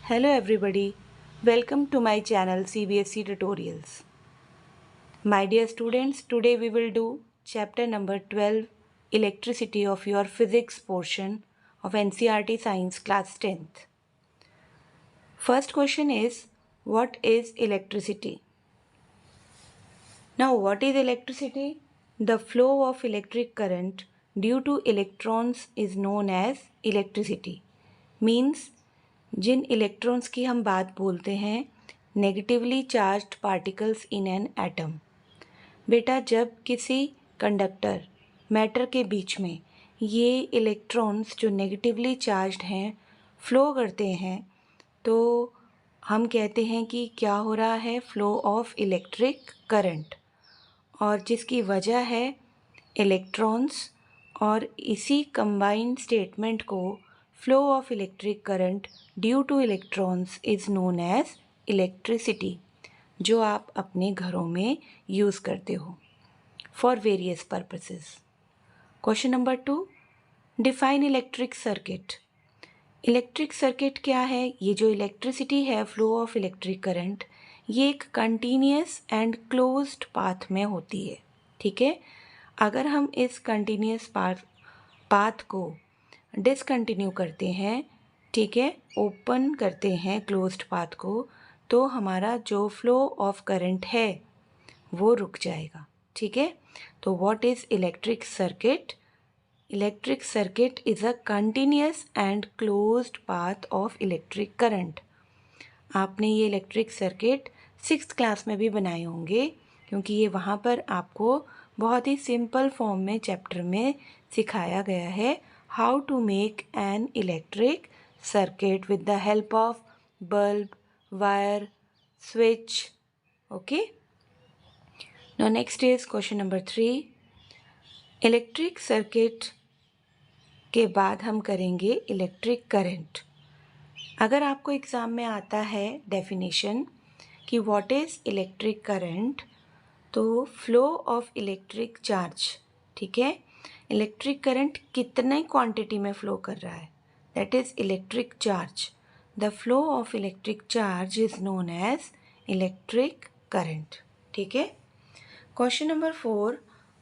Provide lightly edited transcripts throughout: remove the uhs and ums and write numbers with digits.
Hello everybody, welcome to my channel CBSE Tutorials. My dear students, today we will do chapter number 12 Electricity of your physics portion of NCERT Science class 10th. First question is, what is electricity? Now what is electricity? The flow of electric current due to electrons is known as electricity. Means Jin electrons की हम बात बोलते हैं negatively charged particles in an atom. बेटा जब किसी conductor matter के बीच में ये इलेक्ट्रॉन्स जो नेगेटिवली चार्ज्ड हैं फ्लो करते हैं तो हम कहते हैं कि क्या हो रहा है, फ्लो ऑफ इलेक्ट्रिक करंट, और जिसकी वजह है इलेक्ट्रॉन्स। और इसी कंबाइंड स्टेटमेंट को flow of electric current due to electrons is known as electricity, जो आप अपने घरों में यूज़ करते हो for various purposes. Question number 2, define electric circuit. Electric circuit क्या है? ये जो इलेक्ट्रिसिटी है, फ्लो ऑफ इलेक्ट्रिक करंट, ये एक कंटिन्यूस एंड क्लोज्ड पाथ में होती है। ठीक है, अगर हम इस कंटिन्यूस पाथ को डिसकंटिन्यू करते हैं, ठीक है, ओपन करते हैं क्लोज्ड पाथ को, तो हमारा जो फ्लो ऑफ करंट है वो रुक जाएगा। ठीक है, तो what is electric circuit? Electric circuit is a continuous and closed path of electric current. आपने ये इलेक्ट्रिक सर्किट 6th क्लास में भी बनाए होंगे, क्योंकि ये वहाँ पर आपको बहुत ही सिंपल फॉर्म में चैप्टर में सिखाया गया है how to make an electric circuit with the help of bulb, wire, switch. Okay. Now next is question number 3. Electric circuit के बाद हम करेंगे इलेक्ट्रिक करंट। अगर आपको एग्ज़ाम में आता है डेफिनेशन कि व्हाट इज़ इलेक्ट्रिक करंट, तो फ्लो ऑफ इलेक्ट्रिक चार्ज। ठीक है, इलेक्ट्रिक करंट कितने क्वांटिटी में फ्लो कर रहा है, that is electric charge. The flow of electric charge is known as electric current. ठीक है। Question number 4,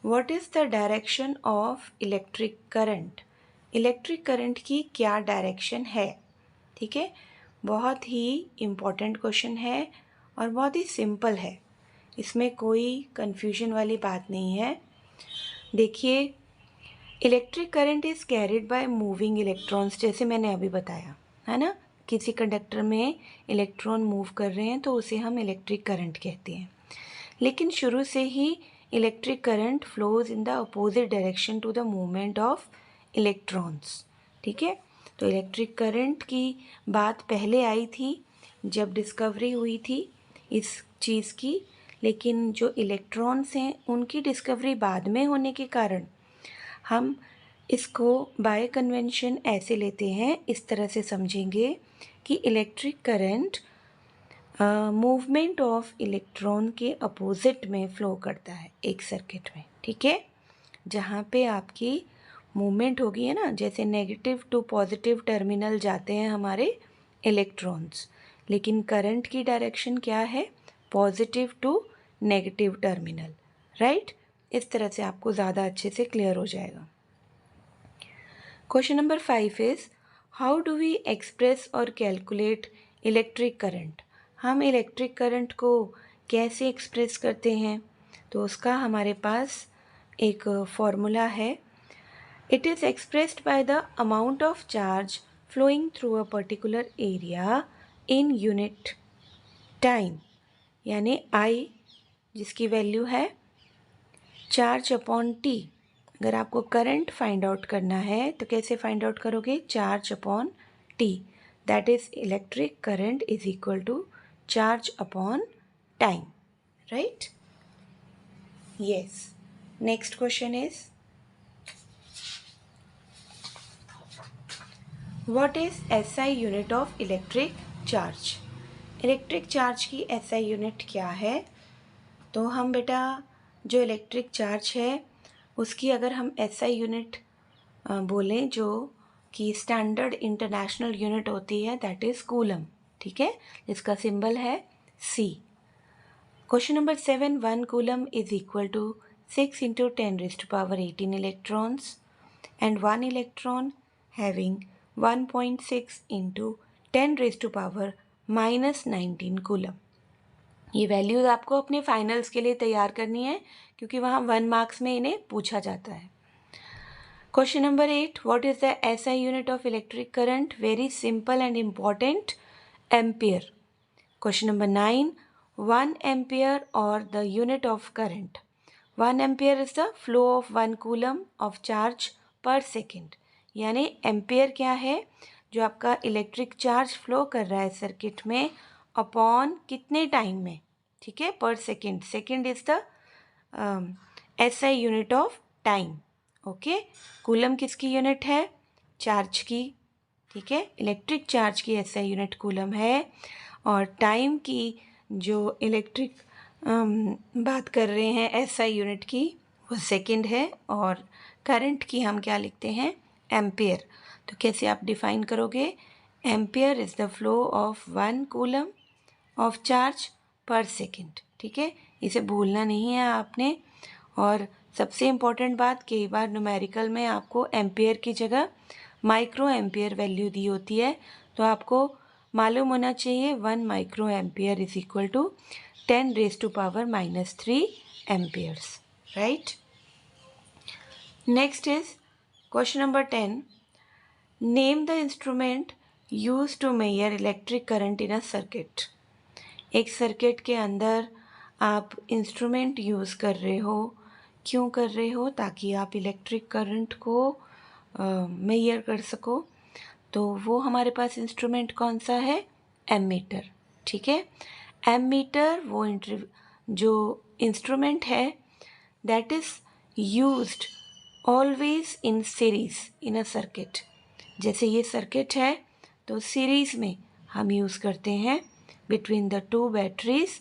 what is the direction of electric current? Electric current की क्या डायरेक्शन है? ठीक है, बहुत ही इम्पॉर्टेंट क्वेश्चन है और बहुत ही सिंपल है, इसमें कोई कन्फ्यूजन वाली बात नहीं है। देखिए, electric current is carried by moving electrons, जैसे मैंने अभी बताया है ना, किसी कंडक्टर में इलेक्ट्रॉन मूव कर रहे हैं तो उसे हम इलेक्ट्रिक करंट कहते हैं। लेकिन शुरू से ही electric current flows in the opposite direction to the movement of electrons. ठीक है, तो इलेक्ट्रिक करंट की बात पहले आई थी जब डिस्कवरी हुई थी इस चीज़ की, लेकिन जो इलेक्ट्रॉन्स हैं उनकी डिस्कवरी बाद में होने के कारण हम इसको बाय कन्वेंशन ऐसे लेते हैं, इस तरह से समझेंगे कि electric current movement of electron के अपोजिट में फ़्लो करता है एक सर्किट में। ठीक है, जहाँ पे आपकी मूवमेंट होगी है ना, जैसे नेगेटिव टू पॉजिटिव टर्मिनल जाते हैं हमारे इलेक्ट्रॉन्स, लेकिन करंट की डायरेक्शन क्या है, positive to negative terminal. Right, इस तरह से आपको ज़्यादा अच्छे से क्लियर हो जाएगा। Question number 5 is, how do we express और कैलकुलेट इलेक्ट्रिक करंट? हम इलेक्ट्रिक करंट को कैसे एक्सप्रेस करते हैं? तो उसका हमारे पास एक फॉर्मूला है। It is expressed by the amount of charge flowing through a particular area in unit time, यानी आई जिसकी वैल्यू है चार्ज अपॉन टी। अगर आपको करंट फाइंड आउट करना है तो कैसे फाइंड आउट करोगे, charge upon T, that is electric current is equal to charge upon time. Right, yes. Next question is, what is SI unit of electric charge? Electric charge की SI unit क्या है? तो हम बेटा जो electric charge है उसकी अगर हम एसआई यूनिट बोलें, जो कि स्टैंडर्ड इंटरनेशनल यूनिट होती है, दैट इज़ कूलम। ठीक है, जिसका सिंबल है C। Question number 7, 1 coulomb is equal to 6 into 10⁻18 electrons and 1 electron having 1.6 into 10⁻⁻19 coulomb. ये वैल्यूज़ आपको अपने फाइनल्स के लिए तैयार करनी है क्योंकि वहाँ 1 मार्क्स में इन्हें पूछा जाता है। Question number 8, what is the SI unit of electric current? Very simple and important, ampere. Question number 9, 1 ampere और the unit of current. 1 ampere is the flow of 1 coulomb of charge per second. यानी ampere क्या है? जो आपका electric charge flow कर रहा है circuit में अपॉन कितने टाइम में, ठीक है, पर second. Second is the SI unit of time. Okay, coulomb किसकी यूनिट है? चार्ज की, ठीक है, इलेक्ट्रिक चार्ज की SI यूनिट कूलम है। और टाइम की जो इलेक्ट्रिक बात कर रहे हैं SI यूनिट की, वो सेकेंड है। और करंट की हम क्या लिखते हैं? एम्पियर। तो कैसे आप डिफाइन करोगे? Ampere is the flow of 1 coulomb of charge per second, ठीक है, इसे भूलना नहीं है आपने। और सबसे इम्पॉर्टेंट बात, कई बार न्यूमेरिकल में आपको एम्पियर की जगह माइक्रो एम्पियर वैल्यू दी होती है, तो आपको मालूम होना चाहिए 1 micro ampere is equal to 10⁻³ amperes, right. Next is question number 10, name the instrument use to measure electric current in a circuit. एक सर्किट के अंदर आप इंस्ट्रूमेंट यूज़ कर रहे हो, क्यों कर रहे हो? ताकि आप इलेक्ट्रिक करंट को मेजर कर सको। तो वो हमारे पास इंस्ट्रूमेंट कौन सा है? एमीटर, ठीक है। एमीटर वो जो इंस्ट्रूमेंट है that is used always in series in a circuit. जैसे ये सर्किट है तो सीरीज़ में हम यूज़ करते हैं बिटवीन द 2 बैटरीज,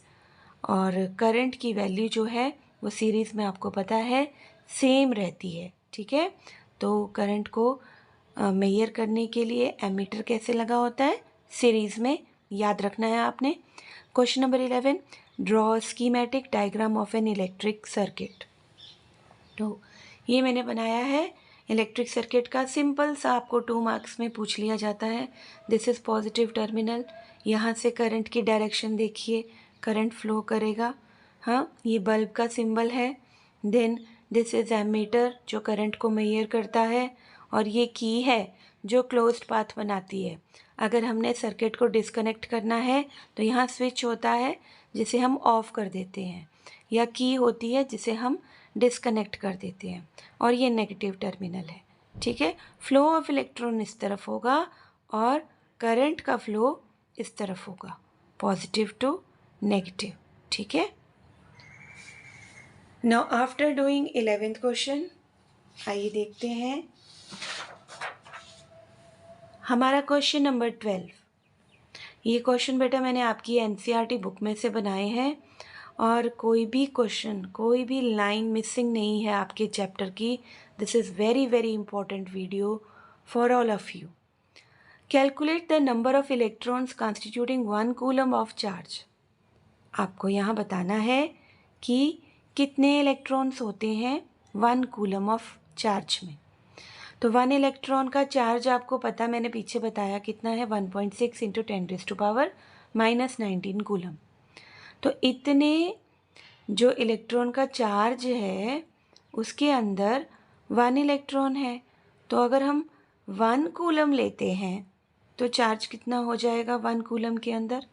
और करंट की वैल्यू जो है वो सीरीज़ में आपको पता है सेम रहती है, ठीक है। तो करंट को मेजर करने के लिए एमीटर कैसे लगा होता है? सीरीज़ में, याद रखना है आपने। Question number 11, draw schematic diagram of N electric circuit. तो ये मैंने बनाया है इलेक्ट्रिक सर्किट का, सिंपल सा, आपको 2 मार्क्स में पूछ लिया जाता है। दिस इज़ पॉजिटिव टर्मिनल, यहाँ से करंट की डायरेक्शन देखिए, करंट फ्लो करेगा। हाँ, ये बल्ब का सिंबल है। देन दिस इज़ एमीटर जो करंट को मेजर करता है, और ये की है जो क्लोज्ड पाथ बनाती है। अगर हमने सर्किट को डिस्कनेक्ट करना है तो यहाँ स्विच होता है जिसे हम ऑफ़ कर देते हैं, या की होती है जिसे हम डिस्कनेक्ट कर देते हैं, और ये नेगेटिव टर्मिनल है, ठीक है। फ्लो ऑफ इलेक्ट्रॉन इस तरफ होगा और करंट का फ्लो इस तरफ होगा, पॉजिटिव टू नेगेटिव, ठीक है। Now after doing 11th question, आइए देखते हैं हमारा क्वेश्चन नंबर 12। ये क्वेश्चन बेटा मैंने आपकी NCERT बुक में से बनाए हैं, और कोई भी क्वेश्चन, कोई भी लाइन मिसिंग नहीं है आपके चैप्टर की। This is very very important video for all of you. Calculate the number of electrons constituting 1 coulomb of charge. आपको यहाँ बताना है कि कितने इलेक्ट्रॉन्स होते हैं 1 कूलम ऑफ चार्ज में। तो 1 इलेक्ट्रॉन का चार्ज आपको पता, मैंने पीछे बताया कितना है, 1.6 × 10⁻⁻19 कूलम। तो इतने जो इलेक्ट्रॉन का चार्ज है उसके अंदर 1 इलेक्ट्रॉन है। तो अगर हम 1 कूलम लेते हैं तो चार्ज कितना हो जाएगा 1 कूलम के अंदर?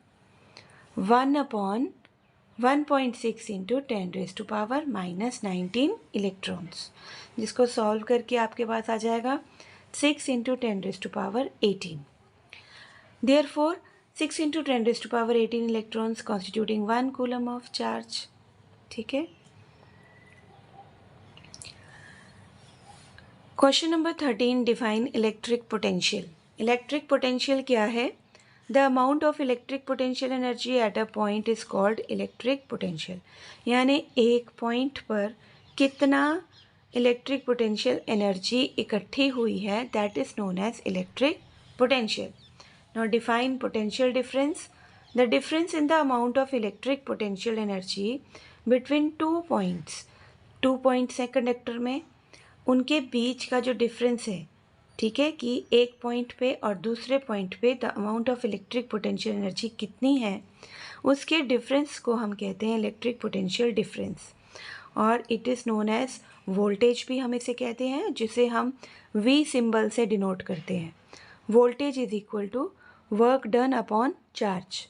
1/1.6 × 10⁻⁻19 इलेक्ट्रॉन्स, जिसको सॉल्व करके आपके पास आ जाएगा 6 × 10⁻18। Therefore 6 × 10⁻18 electrons constituting 1 coulomb of charge, ठीक है। Question number 13, define electric potential. Electric potential क्या है? The amount of electric potential energy at a point is called electric potential. यानी एक पॉइंट पर कितना इलेक्ट्रिक पोटेंशियल एनर्जी इकट्ठी हुई है, that is known as electric potential. Now define potential difference. The difference in the amount of electric potential energy between 2 points. 2 points है conductor में, उनके बीच का जो डिफरेंस है, ठीक है, कि एक पॉइंट पे और दूसरे पॉइंट पे the amount of electric potential energy कितनी है, उसके डिफरेंस को हम कहते हैं इलेक्ट्रिक पोटेंशियल डिफरेंस। और it is known as voltage भी हम इसे कहते हैं, जिसे हम V सिंबल से डिनोट करते हैं। Voltage is equal to work done upon charge.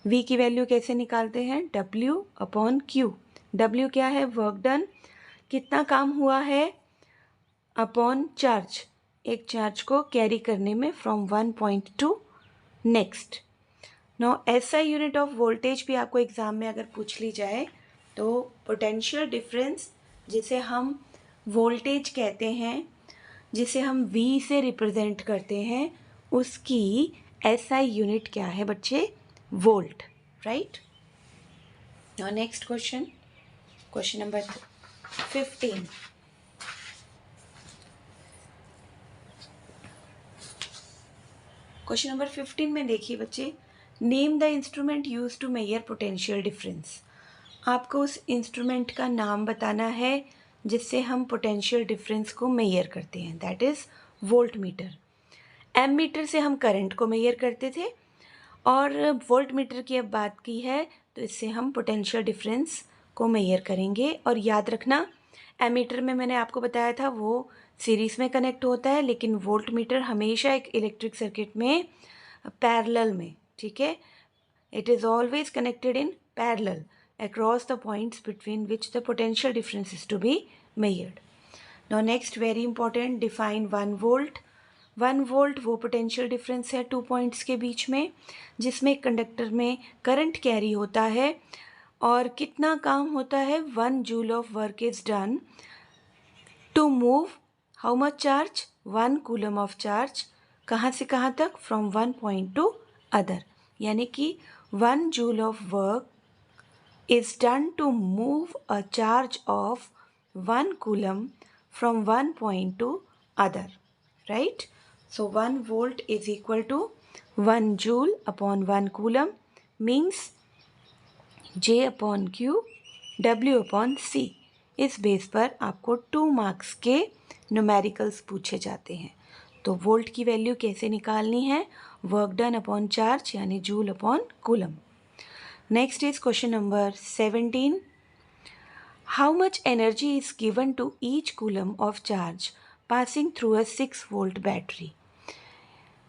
V की वैल्यू कैसे निकालते हैं? W upon Q। W क्या है? वर्क डन, कितना काम हुआ है, अपॉन चार्ज, एक चार्ज को कैरी करने में from one point to next. No SI unit of voltage भी आपको एग्जाम में अगर पूछ ली जाए तो पोटेंशियल डिफरेंस, जिसे हम वोल्टेज कहते हैं, जिसे हम V से रिप्रेजेंट करते हैं, उसकी SI यूनिट क्या है बच्चे? Volt, right. Now next question, question number 15। Question number 15 में देखिए बच्चे, name the instrument use to measure potential difference. आपको उस इंस्ट्रूमेंट का नाम बताना है जिससे हम पोटेंशियल डिफरेंस को मेजर करते हैं, that is voltmeter. Ammeter से हम करंट को मेजर करते थे, और वोल्ट मीटर की अब बात की है तो इससे हम पोटेंशियल डिफरेंस को मेजर करेंगे। और याद रखना, एम मीटर में मैंने आपको बताया था वो सीरीज़ में कनेक्ट होता है, लेकिन वोल्ट मीटर हमेशा एक इलेक्ट्रिक सर्किट में पैरेलल में, ठीक है, it is always connected in parallel across the points between which the potential difference is to be measured. Now next, very important, define 1 volt. 1 volt वो potential difference है 2 points के बीच में, जिसमें conductor में करंट कैरी होता है और कितना काम होता है, 1 joule of work is done to move how much charge, 1 coulomb of charge, कहाँ से कहाँ तक, from one point to other. यानी कि 1 जूल ऑफ वर्क is done to move a charge of 1 coulomb from one point to other, right? So 1 volt is equal to 1 joule upon 1 coulomb, means J upon Q W upon C। इस base पर आपको 2 marks के numericals पूछे जाते हैं। तो volt की value कैसे निकालनी है, वर्क डन अपॉन चार्ज यानी joule upon coulomb. Next is question number 17. How much energy is given to each coulomb of charge passing through a 6 volt battery?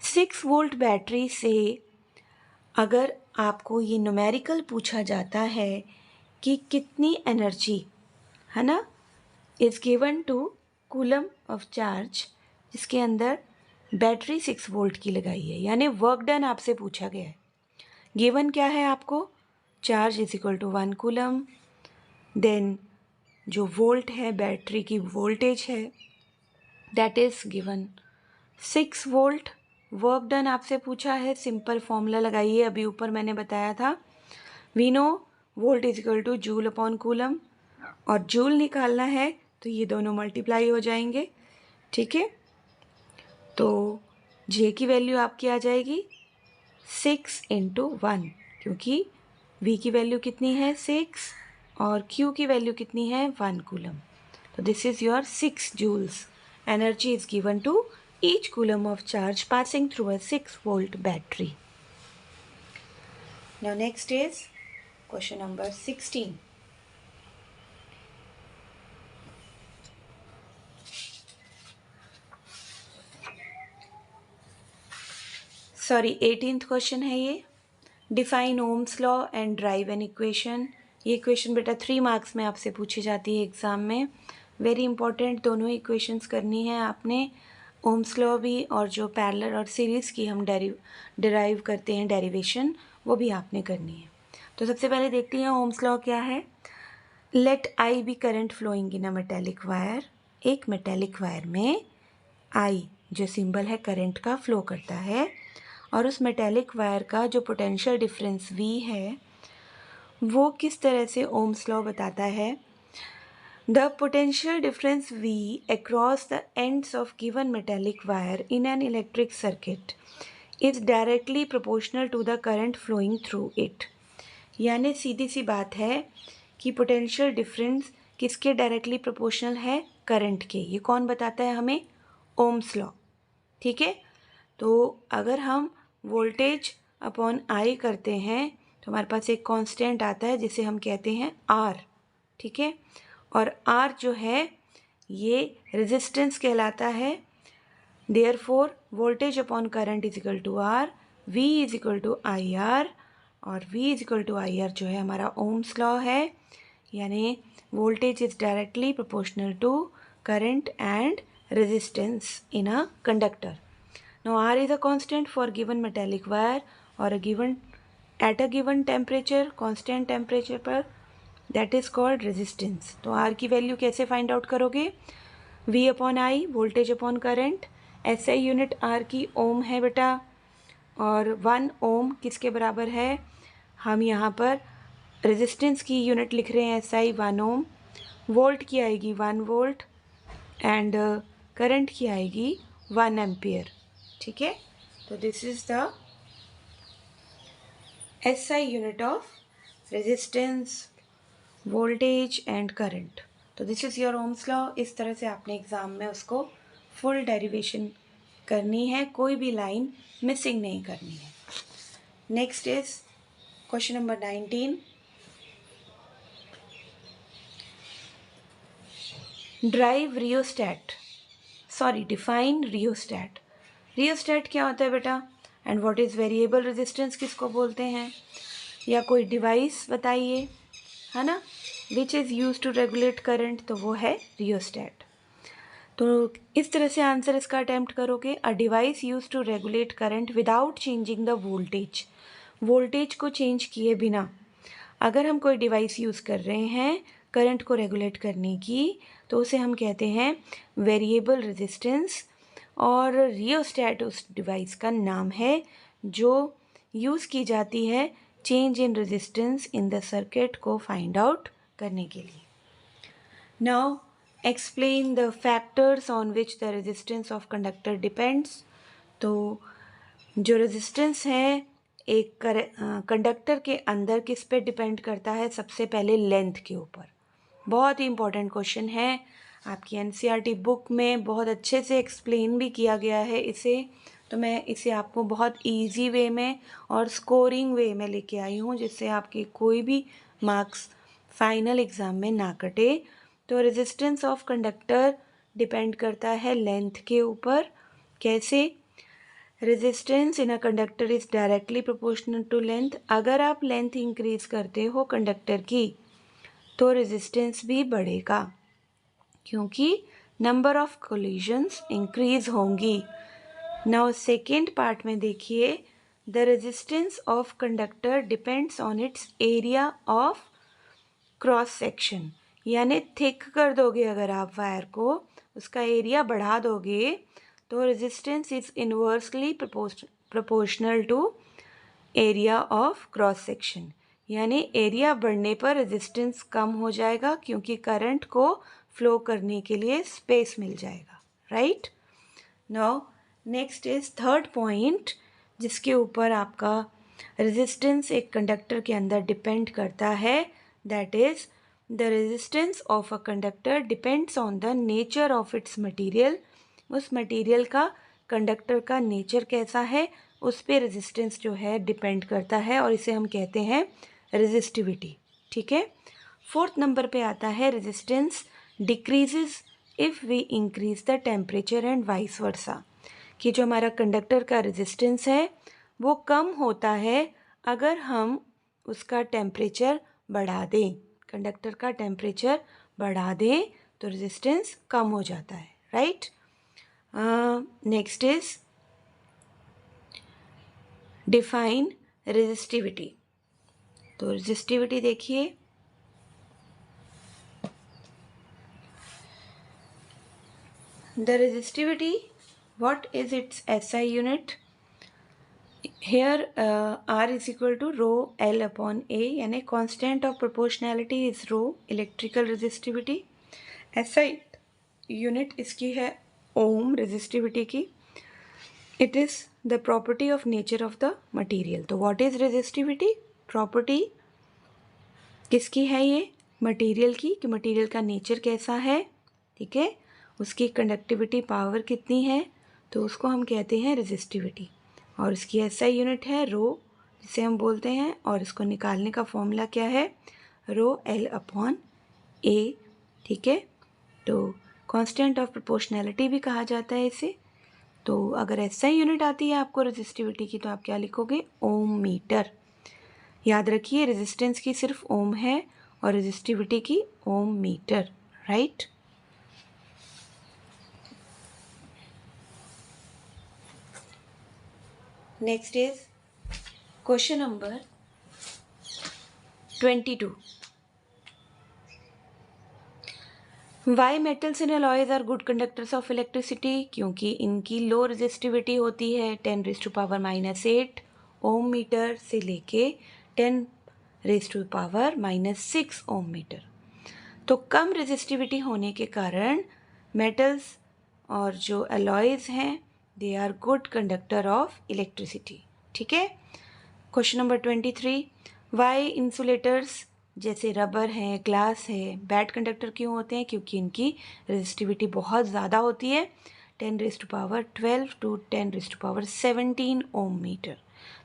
6 volt battery से अगर आपको ये न्यूमेरिकल पूछा जाता है कि कितनी एनर्जी, है ना, is given to coulomb of charge, जिसके अंदर बैटरी 6 वोल्ट की लगाई है, यानी वर्क डन आपसे पूछा गया है। गिवन क्या है आपको, charge is equal to 1 coulomb, then जो वोल्ट है बैटरी की वोल्टेज है, that is given 6 volt. Work done आपसे पूछा है, सिंपल फॉर्मूला लगाइए, अभी ऊपर मैंने बताया था, we know volt is equal to joule upon coulomb, और जूल निकालना है तो ये दोनों मल्टीप्लाई हो जाएंगे, ठीक है। तो जे की वैल्यू आपकी आ जाएगी 6 इंटू 1, क्योंकि V की वैल्यू कितनी है 6 और Q की वैल्यू कितनी है 1 कूलम। तो this is your 6 joules energy is given to each coulomb of charge passing through a 6 volt battery. Now next is question number 16। Sorry 18th question है ये। Define Ohm's law and derive an equation. ये equation बेटा 3 marks में आपसे पूछी जाती है exam में, वेरी इंपॉर्टेंट। दोनों इक्वेशंस करनी है आपने, ओम्स लॉ भी और जो पैरेलल और सीरीज़ की हम डिराइव करते हैं डेरिवेशन, वो भी आपने करनी है। तो सबसे पहले देखते हैं ओम्स लॉ क्या है। Let I be current flowing in a metallic wire. एक मेटेलिक वायर में आई जो सिंबल है करंट का फ्लो करता है, और उस मेटेलिक वायर का जो पोटेंशियल डिफरेंस V है वो किस तरह से ओम्स लॉ बताता है। The potential difference V across the ends of given metallic wire in an electric circuit is directly proportional to the current flowing through it. यानी सीधी सी बात है कि पोटेंशियल डिफरेंस किसके डायरेक्टली प्रोपोर्शनल है? करंट के। ये कौन बताता है हमें? Ohm's law. ठीक है, तो अगर हम वोल्टेज अपॉन आई करते हैं तो हमारे पास एक कांस्टेंट आता है जिसे हम कहते हैं आर। ठीक है, और आर जो है ये रेजिस्टेंस कहलाता है। Therefore voltage upon current is equal to R, V is equal to I R, और V is equal to I R जो है हमारा ओम्स लॉ है। यानी voltage is directly proportional to current and resistance in a conductor. Now R is a constant for given metallic wire or at a given temperature, constant temperature पर, that is called resistance. तो R की value कैसे find out करोगे? V upon I, voltage upon current. SI unit R की ओम है बेटा, और 1 ओम किसके बराबर है? हम यहाँ पर रेजिस्टेंस की यूनिट लिख रहे हैं SI 1 ओम। वोल्ट की आएगी 1 वोल्ट एंड करंट की आएगी 1 एम्पियर। ठीक है, तो this is the SI unit of resistance, voltage and current. तो this is your Ohm's law. इस तरह से आपने एग्जाम में उसको फुल डेरिवेशन करनी है, कोई भी लाइन मिसिंग नहीं करनी है। Next is question number 19। Derive rheostat, sorry define rheostat. Rheostat क्या होता है बेटा? And what is variable resistance किसको बोलते हैं? या कोई डिवाइस बताइए, है ना, which is use to regulate current, तो वो है रियोस्टैट। तो इस तरह से आंसर इसका अटैम्प्ट करोगे। A device use to regulate current without changing the voltage. Voltage को चेंज किए बिना अगर हम कोई डिवाइस यूज़ कर रहे हैं करंट को रेगुलेट करने की, तो उसे हम कहते हैं वेरिएबल रेजिस्टेंस। और रियोस्टैट उस डिवाइस का नाम है जो यूज़ की जाती है change in resistance in the circuit को फाइंड आउट करने के लिए। Now explain the factors on which the resistance of conductor depends. तो जो रेजिस्टेंस है एक कंडक्टर के अंदर किस पे डिपेंड करता है? सबसे पहले लेंथ के ऊपर। बहुत ही इंपॉर्टेंट क्वेश्चन है, आपकी एनसीईआरटी बुक में बहुत अच्छे से एक्सप्लेन भी किया गया है इसे। तो मैं इसे आपको बहुत इजी वे में और स्कोरिंग वे में लेके आई हूँ, जिससे आपके कोई भी मार्क्स फाइनल एग्ज़ाम में ना कटे। तो रेजिस्टेंस ऑफ कंडक्टर डिपेंड करता है लेंथ के ऊपर। कैसे? Resistance in a conductor is directly proportional to length. अगर आप लेंथ इंक्रीज करते हो कंडक्टर की तो रेजिस्टेंस भी बढ़ेगा, क्योंकि नंबर ऑफ कोलिजन्स इंक्रीज होंगी। नाउ सेकेंड पार्ट में देखिए, the resistance of conductor depends on it's area of cross section. यानी थिक कर दोगे अगर आप वायर को, उसका एरिया बढ़ा दोगे, तो resistance is inversely proportional to area of cross section. यानी एरिया बढ़ने पर रेजिस्टेंस कम हो जाएगा, क्योंकि करंट को फ्लो करने के लिए स्पेस मिल जाएगा। Right, now next is third point, जिसके ऊपर आपका रेजिस्टेंस एक कंडक्टर के अंदर डिपेंड करता है, that is the resistance of a conductor depends on the nature of its material. उस मटीरियल का, कंडक्टर का नेचर कैसा है, उस पर रेजिस्टेंस जो है डिपेंड करता है, और इसे हम कहते हैं रेजिस्टिविटी। ठीक है, फोर्थ नंबर पे आता है resistance decreases if we increase the temperature and vice versa. कि जो हमारा कंडक्टर का रेजिस्टेंस है वो कम होता है अगर हम उसका टेम्परेचर बढ़ा दें। कंडक्टर का टेम्परेचर बढ़ा दें तो रेजिस्टेंस कम हो जाता है। Right, next is define resistivity. तो रेजिस्टिविटी देखिए, the resistivity, what is its SI unit? Here R is equal to rho L upon A, यानी constant of proportionality is rho, electrical resistivity। SI unit इसकी है ओम resistivity की। It is the property of nature of the material. तो what is resistivity? Property किसकी है ये? Material की, कि मटीरियल का नेचर कैसा है, ठीक है, उसकी कंडक्टिविटी पावर कितनी है, तो उसको हम कहते हैं रेजिस्टिविटी। और इसकी एसआई यूनिट है रो, जिसे हम बोलते हैं, और इसको निकालने का फॉर्मूला क्या है? रो एल अपॉन ए, ठीक है। तो कांस्टेंट ऑफ प्रोपोर्शनैलिटी भी कहा जाता है इसे। तो अगर एसआई यूनिट आती है आपको रेजिस्टिविटी की, तो आप क्या लिखोगे? ओम मीटर। याद रखिए रेजिस्टेंस की सिर्फ ओम है और रेजिस्टिविटी की ohm metre, right. Next is question number 22. Why metals in alloys are good conductors of electricity? क्योंकि इनकी लो रेजिस्टिविटी होती है 10⁻⁻8 ओम मीटर से लेके 10⁻⁻6 ओम मीटर। तो कम रेजिस्टिविटी होने के कारण मेटल्स और जो अलॉयज हैं they are good conductor of electricity, ठीक है। Question number 23. वाई इंसुलेटर्स जैसे रबर है, ग्लास है, बैड कंडक्टर क्यों होते हैं? क्योंकि इनकी रेजिस्टिविटी बहुत ज़्यादा होती है 10⁻12 टू 10⁻17 ओम मीटर।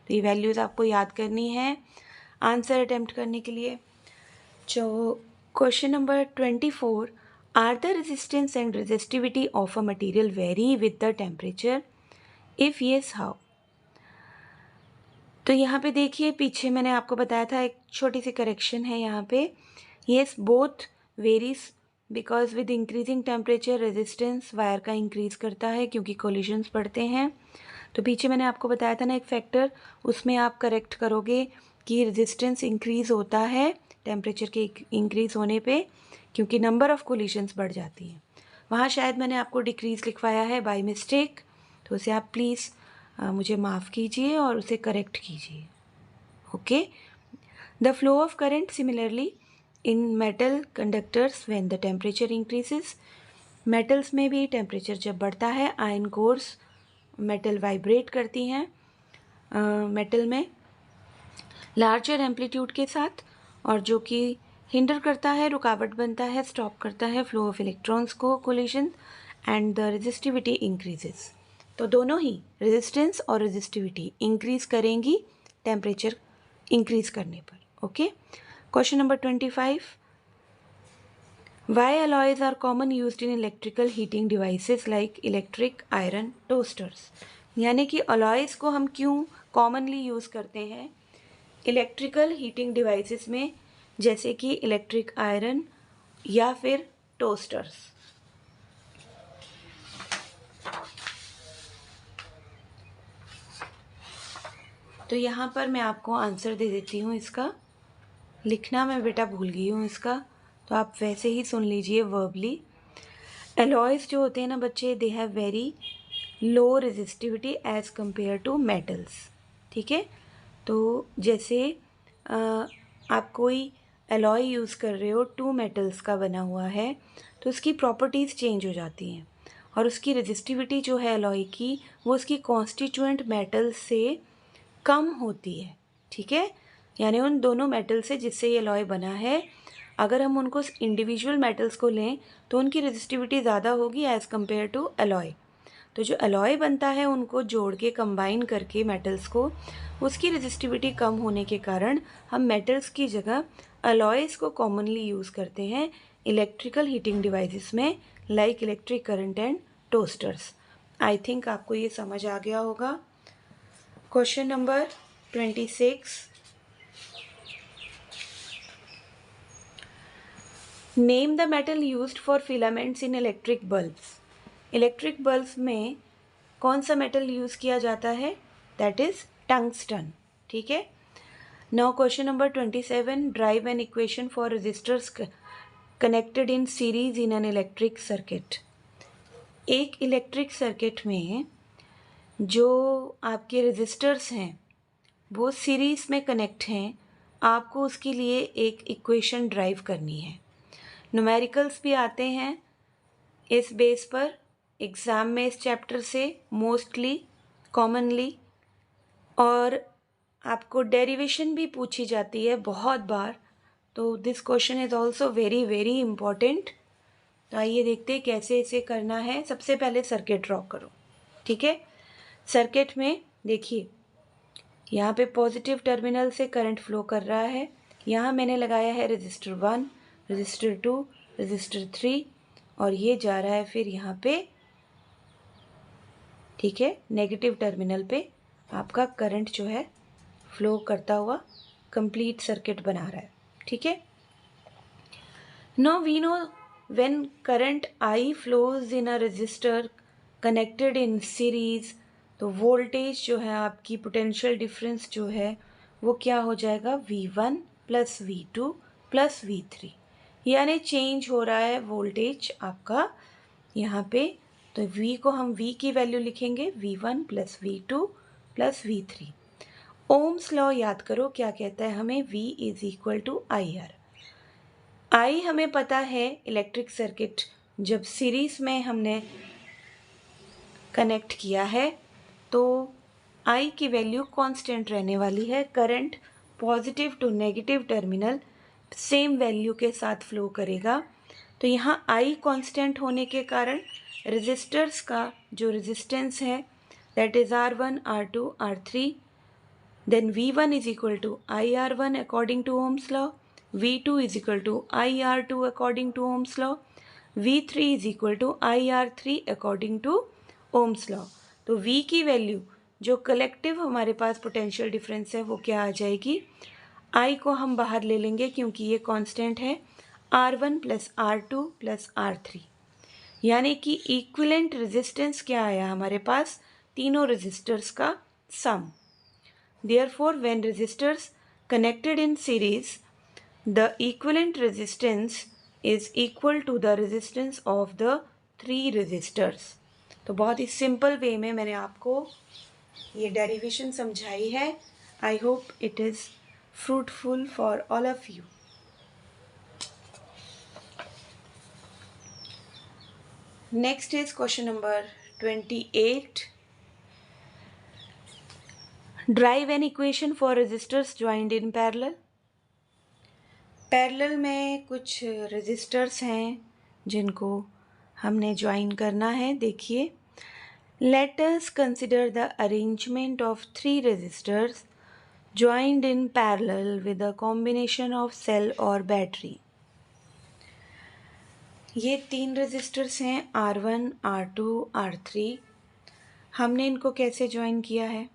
तो ये वैल्यूज़ आपको याद करनी है आंसर अटेम्प्ट करने के लिए। जो question number 24. Are the resistance and resistivity of a material vary with the temperature? If yes how? तो यहाँ पे देखिए, पीछे मैंने आपको बताया था, एक छोटी सी करेक्शन है यहाँ पे। Yes, both varies because with increasing temperature resistance wire का इंक्रीज करता है क्योंकि कोलिजन्स बढ़ते हैं। तो पीछे मैंने आपको बताया था ना एक फैक्टर, उसमें आप करेक्ट करोगे कि रेजिस्टेंस इंक्रीज होता है टेम्परेचर के इंक्रीज होने पे क्योंकि नंबर ऑफ़ कोलिजन्स बढ़ जाती हैं। वहाँ शायद मैंने आपको डिक्रीज लिखवाया है बाय मिस्टेक, तो उसे आप प्लीज़ मुझे माफ़ कीजिए और उसे करेक्ट कीजिए, okay. The flow of current similarly in metal conductors when the temperature increases. Metals में भी टेम्परेचर जब बढ़ता है आयन कोर्स मेटल वाइब्रेट करती हैं मेटल में लार्जर एम्पलीट्यूड के साथ, और जो कि हिंडर करता है, रुकावट बनता है, स्टॉप करता है फ्लो ऑफ इलेक्ट्रॉन्स को collision, and the resistivity increases. तो दोनों ही रेजिस्टेंस और रेजिस्टिविटी इंक्रीज करेंगी टेम्परेचर इंक्रीज करने पर, okay. Question number 25. Why alloys are common used in electrical heating devices like electric iron toasters? यानी कि अलॉयज को हम क्यों कॉमनली यूज़ करते हैं इलेक्ट्रिकल हीटिंग डिवाइसेस में, जैसे कि इलेक्ट्रिक आयरन या फिर टोस्टर्स? तो यहाँ पर मैं आपको आंसर दे देती हूँ इसका। लिखना मैं बेटा भूल गई हूँ इसका, तो आप वैसे ही सुन लीजिए वर्बली। एलॉयज जो होते हैं ना बच्चे, they have very low resistivity as compare to metals, ठीक है। तो जैसे आप कोई एलॉय यूज़ कर रहे हो, टू मेटल्स का बना हुआ है, तो उसकी प्रॉपर्टीज़ चेंज हो जाती हैं और उसकी रेजिस्टिविटी जो है एलॉय की, वो उसकी कॉन्स्टिट्यूएंट मेटल से कम होती है, ठीक है। यानी उन दोनों मेटल से जिससे ये एलॉय बना है, अगर हम उनको इंडिविजुअल मेटल्स को लें तो उनकी रेजिस्टिविटी ज़्यादा होगी एज़ कम्पेयर टू एलॉय। तो जो एलॉय बनता है उनको जोड़ के कंबाइन करके मेटल्स को, उसकी रेजिस्टिविटी कम होने के कारण हम मेटल्स की जगह एलॉयज़ को कॉमनली यूज़ करते हैं इलेक्ट्रिकल हीटिंग डिवाइसेस में, like electric current and toasters. I think आपको ये समझ आ गया होगा। Question number 26. Name the metal used for filaments in electric bulbs? Electric bulbs में कौन सा मेटल यूज़ किया जाता है? दैट इज़ टंगस्टन, ठीक है। Now question number 27. Derive an equation for resistors connected in series in an electric circuit. एक electric circuit में जो आपके रेजिस्टर्स हैं वो सीरीज़ में कनेक्ट हैं, आपको उसके लिए एक इक्वेशन ड्राइव करनी है। न्यूमेरिकल्स भी आते हैं इस बेस पर एग्ज़ाम में, इस चैप्टर से मोस्टली कॉमनली, और आपको डेरिवेशन भी पूछी जाती है बहुत बार, तो this question is also very very important. तो आइए देखते हैं कैसे इसे करना है। सबसे पहले सर्किट ड्रॉ करो, ठीक है। सर्किट में देखिए, यहाँ पे पॉजिटिव टर्मिनल से करंट फ्लो कर रहा है। यहाँ मैंने लगाया है रजिस्टर 1, रजिस्टर 2, रजिस्टर 3, और ये जा रहा है फिर यहाँ पे, ठीक है, नेगेटिव टर्मिनल पे आपका करंट जो है फ्लो करता हुआ कंप्लीट सर्किट बना रहा है, ठीक है। Now we know when current I flows in a resistor connected in series, तो वोल्टेज जो है आपकी पोटेंशियल डिफरेंस जो है वो क्या हो जाएगा, V1 plus V2 plus V3, यानी चेंज हो रहा है वोल्टेज आपका यहाँ पे। तो V को हम V की वैल्यू लिखेंगे V1 plus V2 plus V3। Ohm's law याद करो क्या कहता है हमें, V is equal to IR। I हमें पता है, इलेक्ट्रिक सर्किट जब सीरीज में हमने कनेक्ट किया है तो I की वैल्यू कांस्टेंट रहने वाली है। Current positive to negative terminal same value के साथ फ्लो करेगा। तो यहाँ I कांस्टेंट होने के कारण रेजिस्टर्स का जो रेजिस्टेंस है that is R1, R2, R3, then V1 is equal to IR1 according to Ohm's law, V2 is equal to IR2 according to Ohm's law, V3 is equal to IR3 according to Ohm's law। तो V की value जो collective हमारे पास potential difference है वो क्या आ जाएगी, I को हम बाहर ले लेंगे क्योंकि ये कांस्टेंट है, R1 plus R2 plus R3, यानी कि इक्विवेलेंट रेजिस्टेंस क्या आया हमारे पास, तीनों रेजिस्टर्स का सम। Therefore, when resistors connected in series, the equivalent resistance is equal to the resistance of the 3 resistors। तो बहुत ही सिंपल वे में मैंने आपको ये डेरिवेशन समझाई है। I hope it is fruitful for all of you. Next is question number 28। Derive an equation for resistors joined in parallel. Parallel में कुछ रेजिस्टर्स हैं जिनको हमने ज्वाइन करना है। देखिए, let us consider the arrangement of 3 resistors joined in parallel with a combination of cell और battery. ये 3 रेजिस्टर्स हैं R1, R2, R3। हमने इनको कैसे ज्वाइन किया है,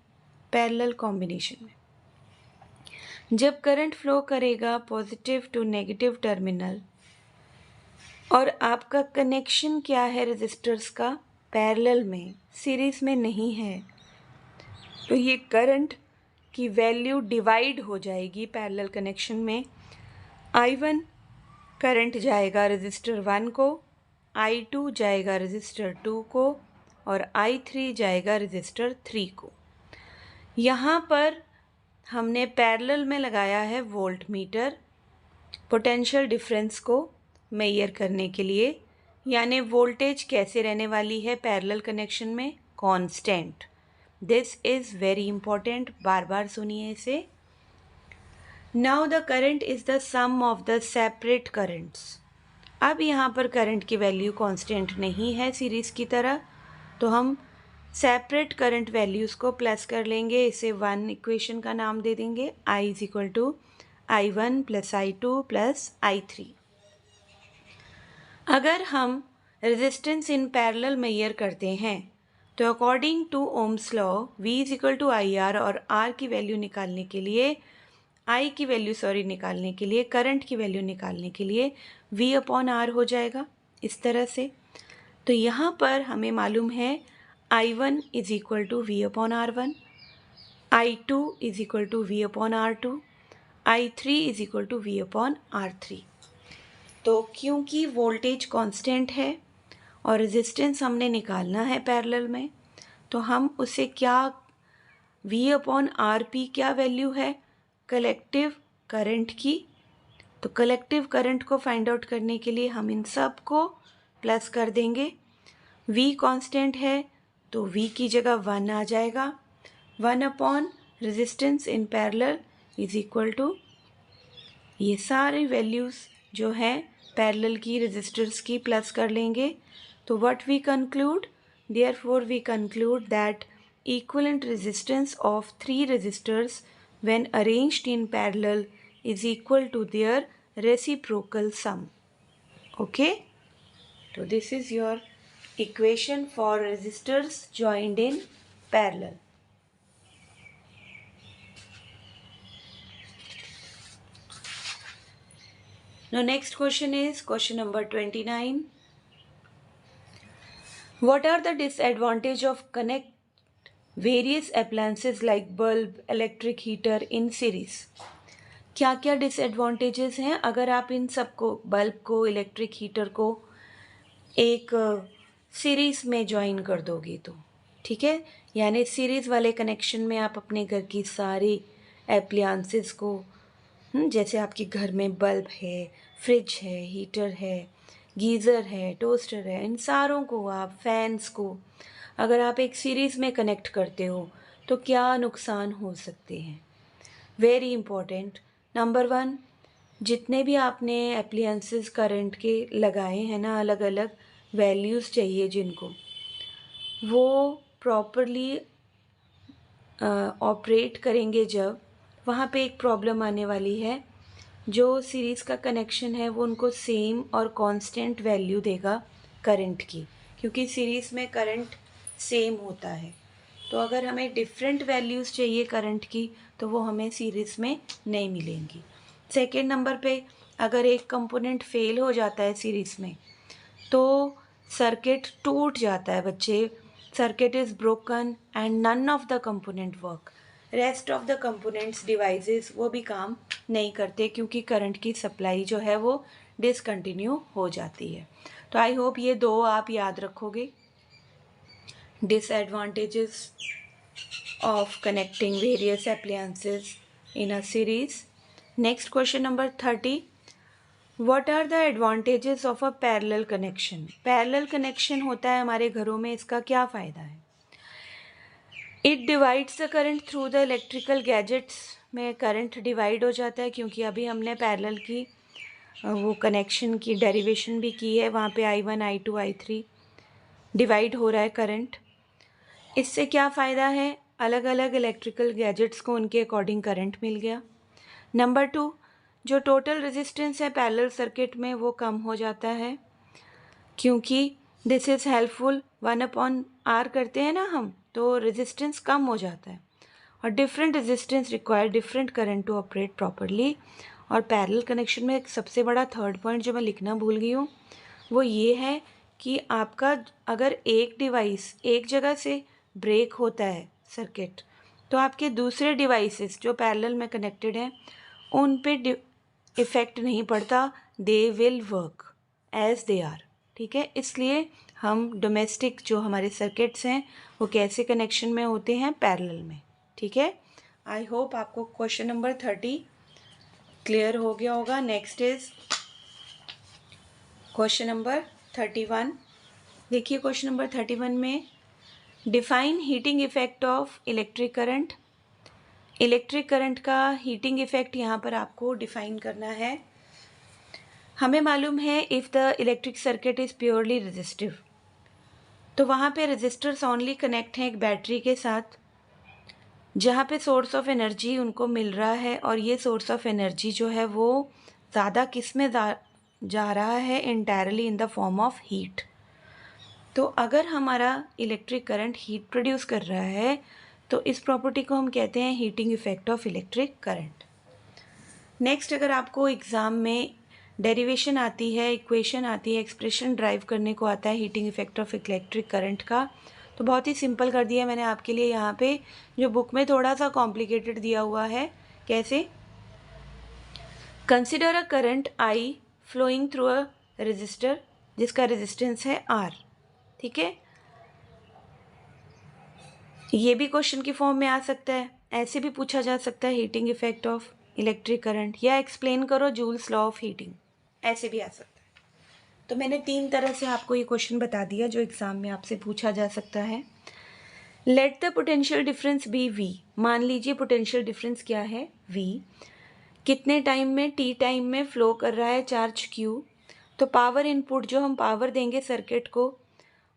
पैरेलल कॉम्बिनेशन में। जब करंट फ्लो करेगा पॉजिटिव टू नेगेटिव टर्मिनल और आपका कनेक्शन क्या है रेजिस्टर्स का, पैरेलल में, सीरीज में नहीं है, तो ये करंट की वैल्यू डिवाइड हो जाएगी पैरेलल कनेक्शन में। I1 करंट जाएगा रेजिस्टर 1 को, I2 जाएगा रेजिस्टर 2 को, और I3 जाएगा रेजिस्टर 3 को। यहाँ पर हमने पैरेलल में लगाया है वोल्ट मीटर पोटेंशियल डिफरेंस को मेजर करने के लिए, यानी वोल्टेज कैसे रहने वाली है पैरेलल कनेक्शन में, constant. This is very important, बार बार सुनिए इसे। Now the current is the sum of the separate currents. अब यहाँ पर करंट की वैल्यू कांस्टेंट नहीं है सीरीज़ की तरह, तो हम सेपरेट करंट वैल्यूज़ को प्लस कर लेंगे, इसे 1 इक्वेशन का नाम दे देंगे, I is equal to I1 plus I2 plus I3। अगर हम रेजिस्टेंस इन पैरेलल मेजर करते हैं तो according to Ohm's law V is equal to IR, और R की वैल्यू निकालने के लिए, निकालने के लिए, करंट की वैल्यू निकालने के लिए V अपॉन R हो जाएगा इस तरह से। तो यहाँ पर हमें मालूम है I1 is equal to V upon R1, I2 is equal to V upon R2, I3 is equal to V upon R3। तो क्योंकि वोल्टेज कांस्टेंट है और रेजिस्टेंस हमने निकालना है पैरेलल में, तो हम उसे क्या, V अपॉन RP क्या वैल्यू है, कलेक्टिव करंट की। तो कलेक्टिव करंट को फाइंड आउट करने के लिए हम इन सब को प्लस कर देंगे। V कांस्टेंट है तो V की जगह 1 आ जाएगा। 1 upon resistance in parallel is equal to, ये सारी वैल्यूज़ जो हैं पैरेलल की रेजिस्टर्स की प्लस कर लेंगे। तो what we conclude, therefore we conclude that equivalent resistance of three resistors when arranged in parallel is equal to their reciprocal sum. Okay, so this is your equation for resistors joined in parallel. Now next question is question number 29. What are the disadvantages of connect various appliances like bulb, electric heater in series? क्या क्या disadvantages हैं अगर आप इन सबको, bulb को, electric heater को एक series में ज्वाइन कर दोगे तो? ठीक है, यानी सीरीज़ वाले कनेक्शन में आप अपने घर की सारी अप्लायंसेस को, जैसे आपके घर में बल्ब है, फ्रिज है, हीटर है, गीज़र है, टोस्टर है, इन सारों को आप, फैंस को अगर आप एक सीरीज़ में कनेक्ट करते हो तो क्या नुकसान हो सकते हैं? Very important. नंबर 1, जितने भी आपने एप्लियंसेस करंट के लगाए हैं ना, अलग अलग वैल्यूज़ चाहिए जिनको, वो प्रॉपरली ऑपरेट करेंगे जब, वहाँ पे एक प्रॉब्लम आने वाली है। जो सीरीज़ का कनेक्शन है वो उनको सेम और कांस्टेंट वैल्यू देगा करंट की, क्योंकि सीरीज़ में करंट सेम होता है। तो अगर हमें डिफरेंट वैल्यूज़ चाहिए करंट की तो वो हमें सीरीज़ में नहीं मिलेंगी। सेकेंड नंबर पे, अगर एक कंपोनेंट फेल हो जाता है सीरीज़ में तो सर्किट टूट जाता है बच्चे। Circuit is broken and none of the component work. Rest of the components devices वो भी काम नहीं करते क्योंकि करंट की सप्लाई जो है वो डिसकंटिन्यू हो जाती है। तो आई होप ये 2 आप याद रखोगे, disadvantages of connecting various appliances in a series. Next question number 30. What are the advantages of a parallel connection? Parallel connection होता है हमारे घरों में, इसका क्या फ़ायदा है? It divides the current through the electrical gadgets. में करंट डिवाइड हो जाता है क्योंकि अभी हमने पैरेलल की वो कनेक्शन की डेरिवेशन भी की है, वहाँ पे I1, I2, I3 डिवाइड हो रहा है करंट। इससे क्या फ़ायदा है? अलग अलग इलेक्ट्रिकल गैजेट्स को उनके अकॉर्डिंग करंट मिल गया। नंबर 2, जो टोटल रेजिस्टेंस है पैरेलल सर्किट में वो कम हो जाता है क्योंकि दिस इज़ हेल्पफुल, 1/R करते हैं ना हम, तो रेजिस्टेंस कम हो जाता है। और different resistance require different current to operate properly. और पैरेलल कनेक्शन में एक सबसे बड़ा थर्ड पॉइंट जो मैं लिखना भूल गई हूँ वो ये है कि आपका अगर एक डिवाइस एक जगह से ब्रेक होता है सर्किट, तो आपके दूसरे डिवाइसेस जो पैरेलल में कनेक्टेड हैं उन पे इफ़ेक्ट नहीं पड़ता, they will work as they are. ठीक है, इसलिए हम डोमेस्टिक जो हमारे सर्किट्स हैं वो कैसे कनेक्शन में होते हैं? पैरेलल में। ठीक है, आई होप आपको क्वेश्चन नंबर 30 क्लियर हो गया होगा। Next is question number 31। देखिए क्वेश्चन नंबर 31 में define heating effect of electric current. Electric current का हीटिंग इफेक्ट यहाँ पर आपको डिफाइन करना है। हमें मालूम है if the electric circuit is purely resistive, तो वहाँ पे रेजिस्टर्स ओनली कनेक्ट हैं एक बैटरी के साथ जहाँ पे सोर्स ऑफ एनर्जी उनको मिल रहा है, और ये सोर्स ऑफ एनर्जी जो है वो ज़्यादा किस में जा रहा है? Entirely in the form of heat. तो अगर हमारा इलेक्ट्रिक करंट हीट प्रोड्यूस कर रहा है तो इस प्रॉपर्टी को हम कहते हैं heating effect of electric current. Next, अगर आपको एग्ज़ाम में डेरिवेशन आती है, इक्वेशन आती है, एक्सप्रेशन ड्राइव करने को आता है heating effect of electric current का, तो बहुत ही सिंपल कर दिया मैंने आपके लिए यहाँ पे, जो बुक में थोड़ा सा कॉम्प्लिकेटेड दिया हुआ है। कैसे? Consider a current I flowing through a resistor जिसका रेजिस्टेंस है R। ठीक है, ये भी क्वेश्चन की फॉर्म में आ सकता है, ऐसे भी पूछा जा सकता है heating effect of electric current, या एक्सप्लेन करो जूल्स लॉ ऑफ हीटिंग, ऐसे भी आ सकता है। तो मैंने 3 तरह से आपको ये क्वेश्चन बता दिया जो एग्ज़ाम में आपसे पूछा जा सकता है। Let the potential difference be V। मान लीजिए पोटेंशियल डिफरेंस क्या है V। कितने टाइम में, T टाइम में फ्लो कर रहा है चार्ज Q। तो पावर इनपुट, जो हम पावर देंगे सर्किट को,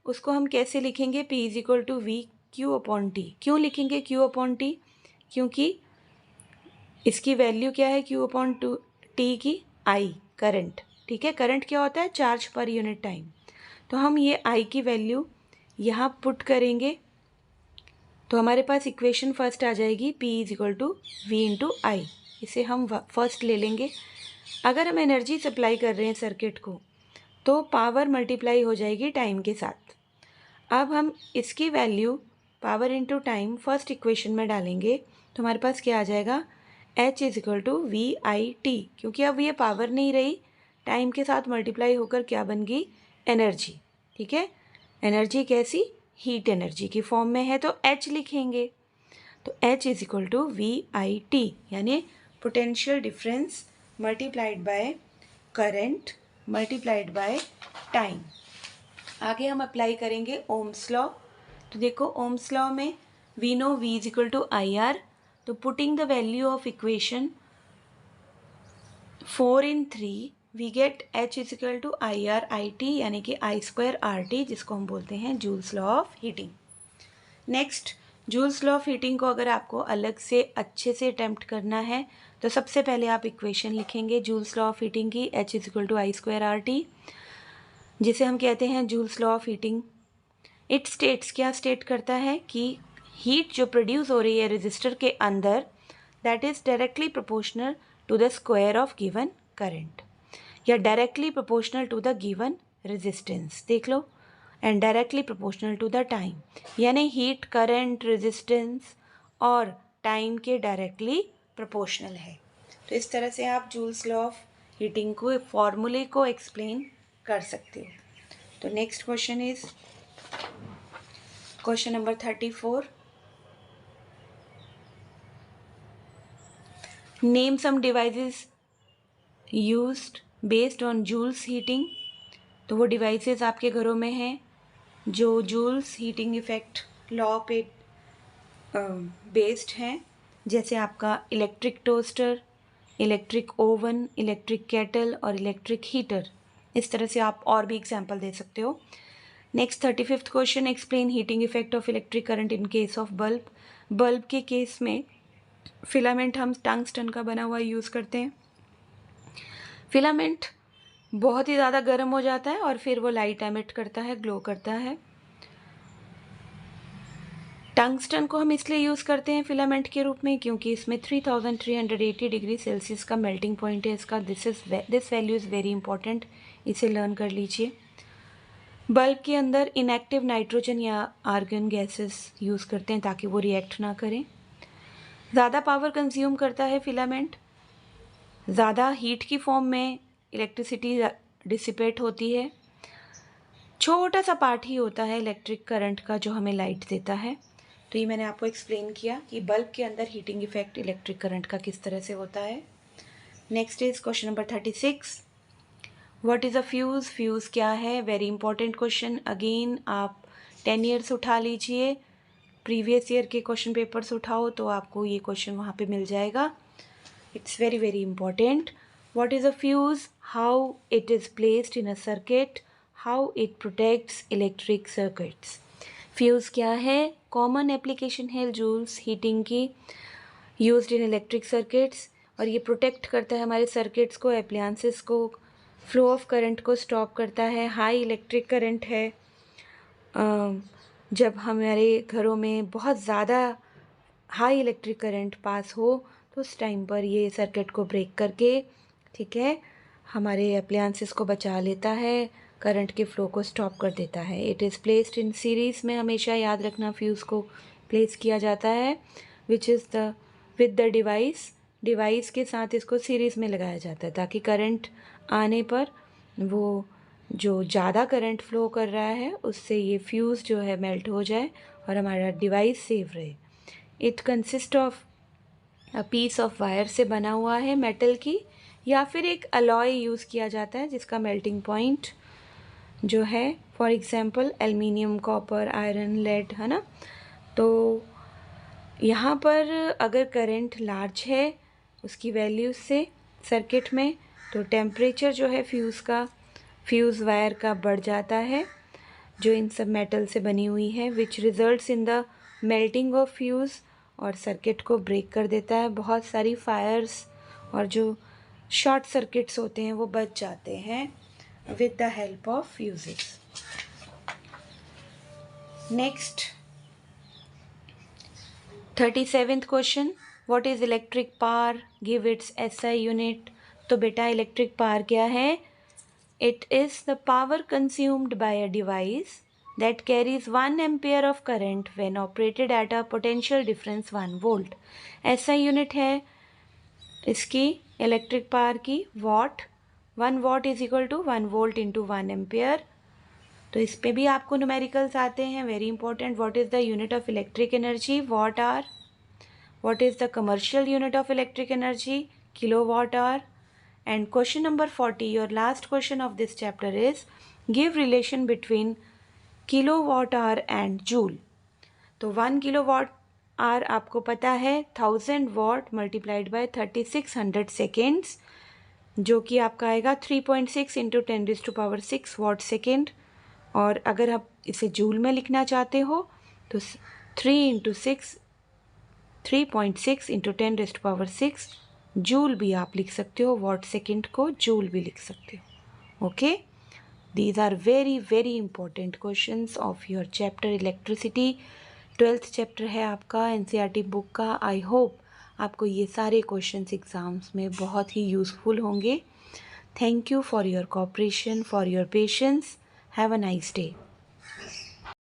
उसको हम कैसे लिखेंगे, P is equal to V Q upon T। क्यों लिखेंगे Q अपॉन T? क्योंकि इसकी वैल्यू क्या है Q अपॉन T की, I करंट। ठीक है, करंट क्या होता है, चार्ज पर यूनिट टाइम। तो हम ये I की वैल्यू यहाँ पुट करेंगे तो हमारे पास इक्वेशन फर्स्ट आ जाएगी P is equal to V into I. इसे हम फर्स्ट ले लेंगे। अगर हम एनर्जी सप्लाई कर रहे हैं सर्किट को तो पावर मल्टीप्लाई हो जाएगी टाइम के साथ। अब हम इसकी value power into time first equation में डालेंगे तो हमारे पास क्या आ जाएगा, H is equal to VIT। क्योंकि अब ये पावर नहीं रही, टाइम के साथ मल्टीप्लाई होकर क्या बन गई, एनर्जी। ठीक है, एनर्जी कैसी, हीट एनर्जी की फॉर्म में है तो H लिखेंगे। तो H is equal to VIT, यानी potential difference multiplied by current multiplied by time. आगे हम अप्लाई करेंगे ओम्स लॉ। तो देखो ओम्स लॉ में we know V is equal to IR। तो putting the value of equation 4 in 3 we get H is equal to IR/IT, यानी कि I²RT, जिसको हम बोलते हैं Joule's law of heating. Next, Joule's law of heating को अगर आपको अलग से अच्छे से अटेम्प्ट करना है तो सबसे पहले आप इक्वेशन लिखेंगे जूल्स लॉ ऑफ हीटिंग की, H is equal to I²RT, जिसे हम कहते हैं Joule's law of heating. It states, क्या स्टेट करता है कि हीट जो प्रोड्यूस हो रही है रेजिस्टर के अंदर, that is directly proportional to the square of given current, या directly proportional to the given resistance, देख लो, and directly proportional to the time, यानी हीट, करंट, रेजिस्टेंस और टाइम के डायरेक्टली प्रोपोर्शनल है। तो इस तरह से आप जूल्स लॉ ऑफ हीटिंग को, फॉर्मूले को एक्सप्लेन कर सकते हो। तो next question is question number 34। Name some devices used based on Joule's heating. तो वो डिवाइसेस आपके घरों में हैं जो जूल्स हीटिंग इफेक्ट लॉ पे बेस्ड हैं, जैसे आपका electric toaster, electric oven, electric kettle और इलेक्ट्रिक हीटर। इस तरह से आप और भी एग्जाम्पल दे सकते हो। Next 35th question, explain heating effect of electric current in case of bulb. Bulb के केस में फिलामेंट हम टंगस्टन का बना हुआ यूज़ करते हैं। फिलामेंट बहुत ही ज़्यादा गर्म हो जाता है और फिर वो लाइट एमिट करता है, ग्लो करता है। टंगस्टन को हम इसलिए यूज़ करते हैं फिलामेंट के रूप में क्योंकि इसमें 3380 डिग्री सेल्सियस का मेल्टिंग पॉइंट है इसका। This value is very important, इसे लर्न कर लीजिए। बल्ब के अंदर इनएक्टिव नाइट्रोजन या आर्गन गैसेस यूज़ करते हैं ताकि वो रिएक्ट ना करें। ज़्यादा पावर कंज्यूम करता है फिलामेंट, ज़्यादा हीट की फॉर्म में इलेक्ट्रिसिटी डिसिपेट होती है। छोटा सा पार्ट ही होता है इलेक्ट्रिक करंट का जो हमें लाइट देता है। तो ये मैंने आपको एक्सप्लेन किया कि बल्ब के अंदर हीटिंग इफेक्ट इलेक्ट्रिक करंट का किस तरह से होता है। Next is question number 36। What is a fuse? Fuse क्या है? Very important question. अगेन आप 10 ईयर्स उठा लीजिए, प्रीवियस ईयर के क्वेश्चन पेपर्स उठाओ तो आपको ये क्वेश्चन वहाँ पे मिल जाएगा। It's very very important. What is a fuse? How it is placed in a circuit, how it protects electric circuits. Fuse क्या है? कॉमन एप्लीकेशन है जूल्स हीटिंग की, यूज्ड इन इलेक्ट्रिक सर्किट्स, और ये प्रोटेक्ट करता है हमारे सर्किट्स को, एप्लायंसेस को, फ्लो ऑफ करंट को स्टॉप करता है। हाई इलेक्ट्रिक करंट है, जब हमारे घरों में बहुत ज़्यादा हाई इलेक्ट्रिक करंट पास हो तो उस टाइम पर ये सर्किट को ब्रेक करके, ठीक है, हमारे अप्लायंसेस को बचा लेता है, करंट के फ्लो को स्टॉप कर देता है। It is placed in series में, हमेशा याद रखना फ्यूज़ को प्लेस किया जाता है, which is the with the device के साथ इसको सीरीज़ में लगाया जाता है ताकि करंट आने पर वो जो ज़्यादा करंट फ्लो कर रहा है उससे ये फ्यूज़ जो है मेल्ट हो जाए और हमारा डिवाइस सेव रहे। It consist of a piece of wire से बना हुआ है मेटल की, या फिर एक अलॉय यूज़ किया जाता है जिसका मेल्टिंग पॉइंट जो है for example aluminium, copper, iron, lead, है ना। तो यहाँ पर अगर करंट लार्ज है उसकी वैल्यू से सर्किट में, तो टेम्परेचर जो है फ्यूज़ वायर का बढ़ जाता है जो इन सब मेटल से बनी हुई है, which results in the melting of fuse, और सर्किट को ब्रेक कर देता है। बहुत सारी फायर्स और जो शॉर्ट सर्किट्स होते हैं वो बच जाते हैं with the help of fuses. Next 37th question, what is electric power, give its SI unit. तो बेटा इलेक्ट्रिक पावर क्या है? It is the power consumed by a device that carries 1 ampere of current when operated at a potential difference 1 volt। SI unit है इसकी electric power की watt. 1 watt is equal to 1 volt into 1 ampere. तो इस पे भी आपको numericals आते हैं, very important. What is the unit of electric energy? Watt hour. What is the commercial unit of electric energy? Kilo watt hour. And question number 40, your last question of this chapter is give relation between kilo watt hour and joule. तो 1 kilo watt our आपको पता है 1000 what multiplied by 3600 seconds, जो कि आपका आएगा 3.6 into 10⁻6 watt second. और अगर आप इसे जूल में लिखना चाहते हो तो 3.6 इंटू 10⁻6 जूल भी आप लिख सकते हो, वॉट सेकेंड को जूल भी लिख सकते हो। Okay, these are very important questions of your chapter electricity। 12th chapter है आपका NCERT बुक का। आई होप आपको ये सारे क्वेश्चंस एग्ज़ाम्स में बहुत ही यूज़फुल होंगे। Thank you for your cooperation, for your patience. Have a nice day.